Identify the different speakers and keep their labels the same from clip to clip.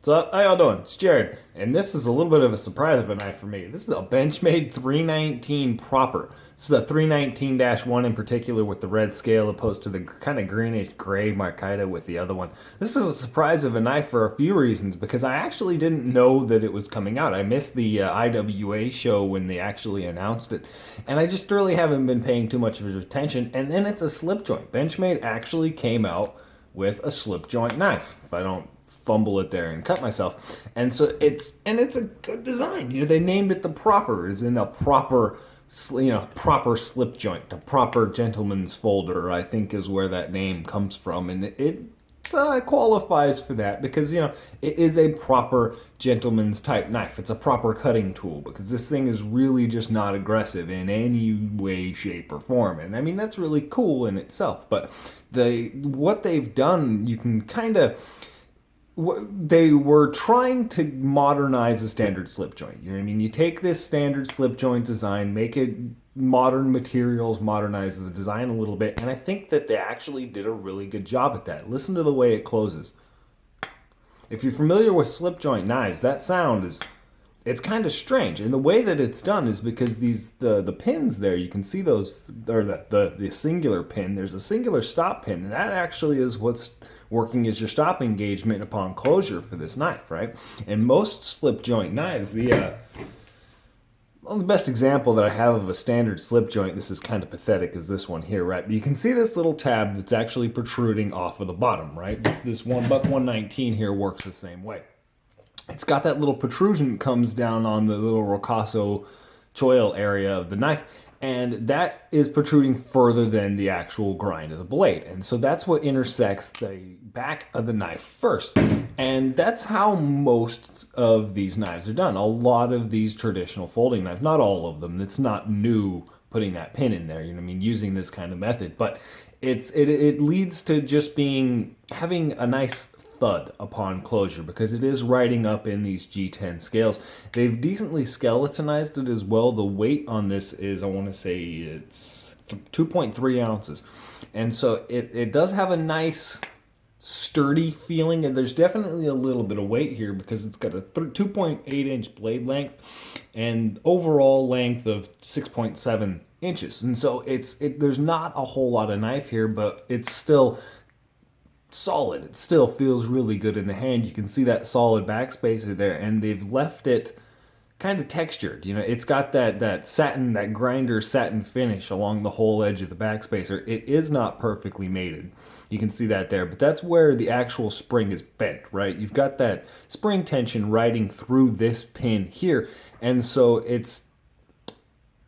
Speaker 1: So how y'all doing? It's Jared, and this is a little bit of a surprise of a knife for me. This is a Benchmade 319 proper. This is a 319-1 in particular with the red scale opposed to the kind of greenish gray Markita with the other one. This is a surprise of a knife for a few reasons because I actually didn't know that it was coming out. I missed the IWA show when they actually announced it, and I just really haven't been paying too much of attention. And then it's a slip joint. Benchmade actually came out with a slip joint knife. If I don't fumble it there and cut myself. And so it's a good design. They named it the proper, as in a proper proper slip joint, a proper gentleman's folder, I think is where that name comes from. And it qualifies for that because it is a proper gentleman's type knife. It's a proper cutting tool because this thing is really just not aggressive in any way, shape, or form. And I mean that's really cool in itself. But what they've done, you can kind of, they were trying to modernize a standard slip joint. You know what I mean? You take this standard slip joint design, make it modern materials, modernize the design a little bit, and I think that they actually did a really good job at that. Listen to the way it closes. If you're familiar with slip joint knives, that sound is, it's kind of strange. And the way that it's done is because the pins there, you can see those, or the singular pin, there's a singular stop pin, and that actually is what's working as your stop engagement upon closure for this knife, right? And most slip joint knives, the best example that I have of a standard slip joint, this is kind of pathetic, is this one here, right? But you can see this little tab that's actually protruding off of the bottom, right? This buck 119 here works the same way. It's got that little protrusion that comes down on the little ricasso choil area of the knife, and that is protruding further than the actual grind of the blade. And so that's what intersects the back of the knife first. And that's how most of these knives are done. A lot of these traditional folding knives, not all of them, it's not new putting that pin in there, using this kind of method, but it leads to just having a nice thud upon closure because it is riding up in these G10 scales. They've decently skeletonized it as well. The weight on this is, I want to say it's 2.3 ounces. And so it does have a nice sturdy feeling, and there's definitely a little bit of weight here because it's got a 2.8 inch blade length and overall length of 6.7 inches. And so there's not a whole lot of knife here, but it's still solid. It still feels really good in the hand. You can see that solid backspacer there, and they've left it kind of textured. It's got that satin, that grinder satin finish along the whole edge of the backspacer. It is not perfectly mated. You can see that there, but that's where the actual spring is bent, right? You've got that spring tension riding through this pin here, and so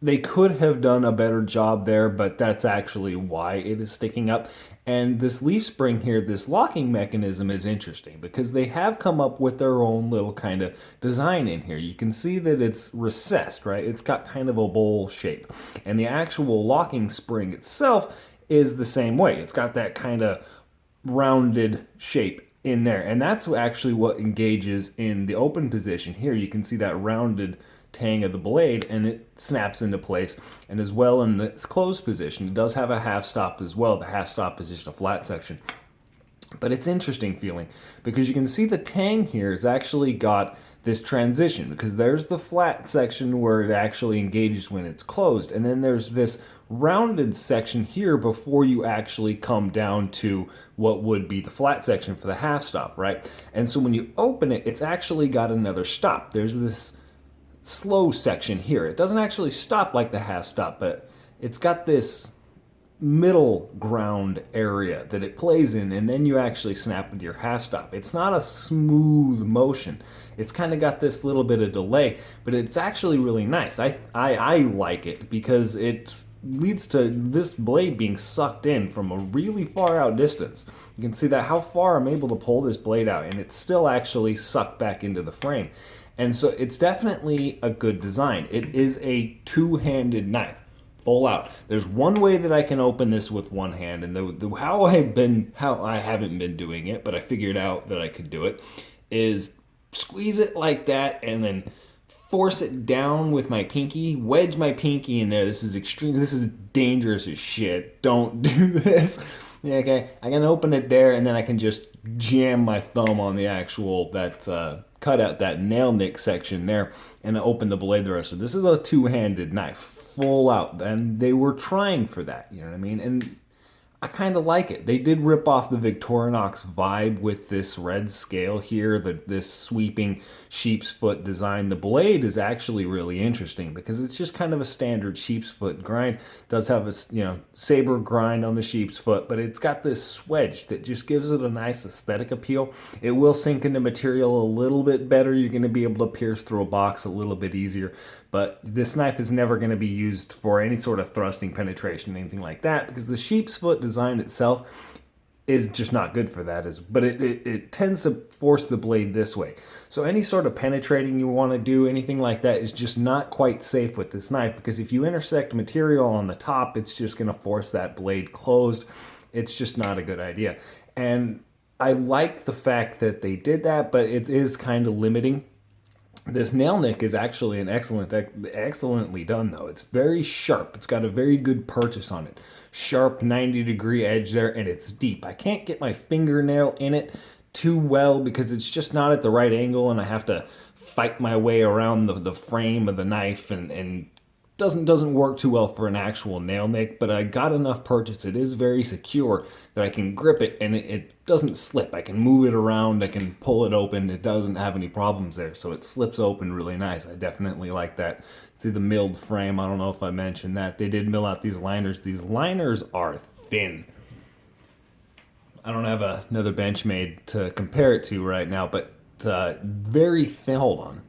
Speaker 1: they could have done a better job there, but that's actually why it is sticking up. And this leaf spring here, this locking mechanism is interesting because they have come up with their own little kind of design in here. You can see that it's recessed, right? It's got kind of a bowl shape. And the actual locking spring itself is the same way. It's got that kind of rounded shape in there. And that's actually what engages in the open position here. You can see that rounded tang of the blade, and it snaps into place. And as well in the closed position, it does have a half stop as well. The half stop is just a flat section, but it's interesting feeling because you can see the tang here has actually got this transition because there's the flat section where it actually engages when it's closed, and then there's this rounded section here before you actually come down to what would be the flat section for the half stop, right? And so when you open it, it's actually got another stop. There's this slow section here. It doesn't actually stop like the half stop, but it's got this middle ground area that it plays in, and then you actually snap into your half stop. It's not a smooth motion. It's kind of got this little bit of delay, but it's actually really nice. I like it because it leads to this blade being sucked in from a really far out distance. You can see that how far I'm able to pull this blade out, and it's still actually sucked back into the frame. And so it's definitely a good design. It is a two-handed knife, full out. There's one way that I can open this with one hand, and how I haven't been doing it, but I figured out that I could do it, is squeeze it like that and then force it down with my pinky, wedge my pinky in there. This is extreme. This is dangerous as shit. Don't do this. Yeah, okay, I can open it there, and then I can just jam my thumb on the actual cut out that nail nick section there, and open the blade the rest of it. This is a two-handed knife, full out, and they were trying for that. You know what I mean? And I kind of like it. They did rip off the Victorinox vibe with this red scale here, this sweeping sheep's foot design. The blade is actually really interesting because it's just kind of a standard sheep's foot grind. It does have a saber grind on the sheep's foot, but it's got this swedge that just gives it a nice aesthetic appeal. It will sink into material a little bit better. You're going to be able to pierce through a box a little bit easier, but this knife is never going to be used for any sort of thrusting penetration, anything like that, because the sheep's foot design itself is just not good for that. But it tends to force the blade this way. So any sort of penetrating you want to do, anything like that, is just not quite safe with this knife, because if you intersect material on the top, it's just going to force that blade closed. It's just not a good idea. And I like the fact that they did that, but it is kind of limiting. This nail nick is actually excellently done, though. It's very sharp. It's got a very good purchase on it. Sharp 90-degree edge there, and it's deep. I can't get my fingernail in it too well because it's just not at the right angle, and I have to fight my way around the frame of the knife, and doesn't work too well for an actual nail nick, but I got enough purchase. It is very secure that I can grip it and it doesn't slip. I can move it around, I can pull it open. It doesn't have any problems there, so it slips open really nice. I definitely like that. See the milled frame, I don't know if I mentioned that. They did mill out these liners. These liners are thin. I don't have another Benchmade to compare it to right now, but very thin. Hold on.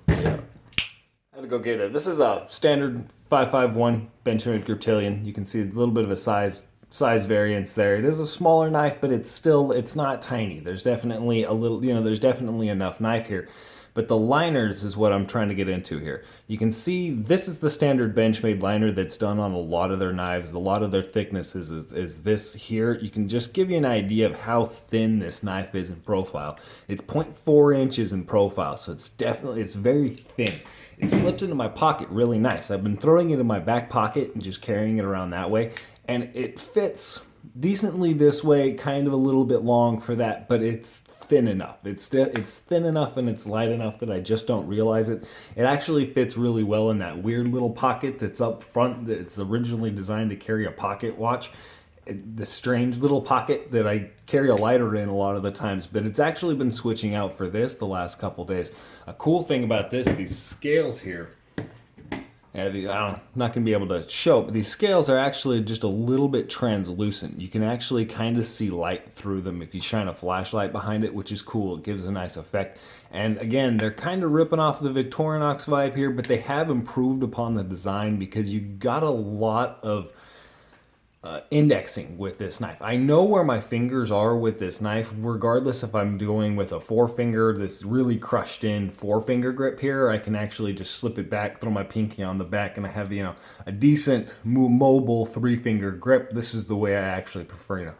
Speaker 1: I had to go get it. This is a standard 551 Benchmade Griptilian. You can see a little bit of a size variance there. It is a smaller knife, but it's not tiny. There's definitely a little, there's definitely enough knife here. But the liners is what I'm trying to get into here. You can see this is the standard Benchmade liner that's done on a lot of their knives. A lot of their thickness is this here. You can just give you an idea of how thin this knife is in profile. It's 0.4 inches in profile, so it's very thin. It slips into my pocket really nice. I've been throwing it in my back pocket and just carrying it around that way, and it fits decently this way, kind of a little bit long for that, but it's thin enough. It's thin enough and it's light enough that I just don't realize it. It actually fits really well in that weird little pocket that's up front that's originally designed to carry a pocket watch. The strange little pocket that I carry a lighter in a lot of the times, but it's actually been switching out for this the last couple days. A cool thing about this, these scales here, I'm not going to be able to show, but these scales are actually just a little bit translucent. You can actually kind of see light through them if you shine a flashlight behind it, which is cool. It gives a nice effect. And again, they're kind of ripping off the Victorinox vibe here, but they have improved upon the design because you got a lot of indexing with this knife. I know where my fingers are with this knife, regardless if I'm doing with a forefinger, this really crushed in forefinger grip here. I can actually just slip it back, throw my pinky on the back, and I have a decent mobile 3-finger grip. This is the way I actually prefer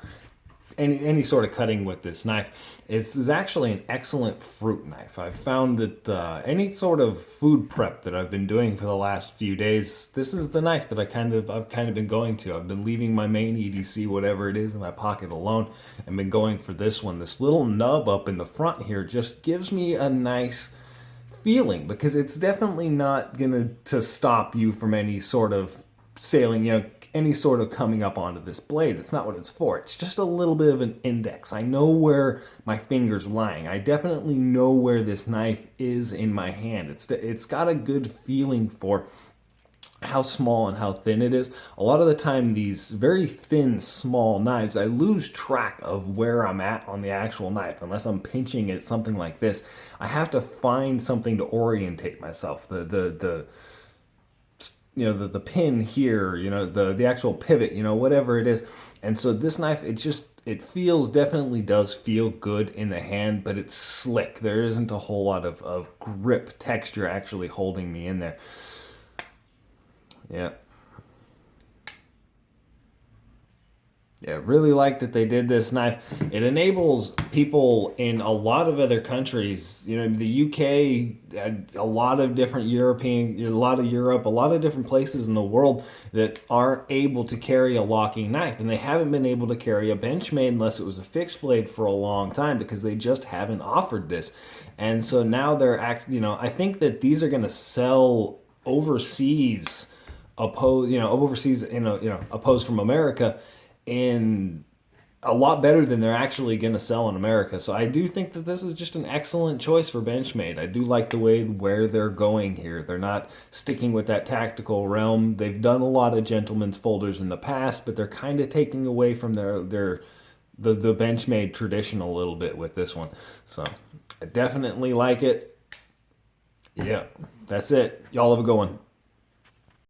Speaker 1: any sort of cutting with this knife. It's actually an excellent fruit knife. I've found that any sort of food prep that I've been doing for the last few days, this is the knife that I've kind of been going to. I've been leaving my main EDC, whatever it is, in my pocket alone, and been going for this one. This little nub up in the front here just gives me a nice feeling because it's definitely not gonna stop you from any sort of sailing, any sort of coming up onto this blade. That's not what it's for. It's just a little bit of an index. I know where my finger's lying. I definitely know where this knife is in my hand. It's got a good feeling for how small and how thin it is. A lot of the time, these very thin, small knives, I lose track of where I'm at on the actual knife. Unless I'm pinching at something like this, I have to find something to orientate myself. The pin here, the actual pivot, whatever it is. And so this knife, it definitely does feel good in the hand, but it's slick. There isn't a whole lot of grip texture actually holding me in there. Yeah. Yeah, really like that they did this knife. It enables people in a lot of other countries, the UK, a lot of different European, a lot of Europe, a lot of different places in the world that aren't able to carry a locking knife. And they haven't been able to carry a Benchmade unless it was a fixed blade for a long time because they just haven't offered this. And so now I think that these are going to sell overseas, opposed from America in a lot better than they're actually going to sell in America. So I do think that this is just an excellent choice for Benchmade. I do like the way where they're going here. They're not sticking with that tactical realm. They've done a lot of gentleman's folders in the past, but they're kind of taking away from the Benchmade tradition a little bit with this one. So I definitely like it. Yeah, that's it. Y'all have a good one.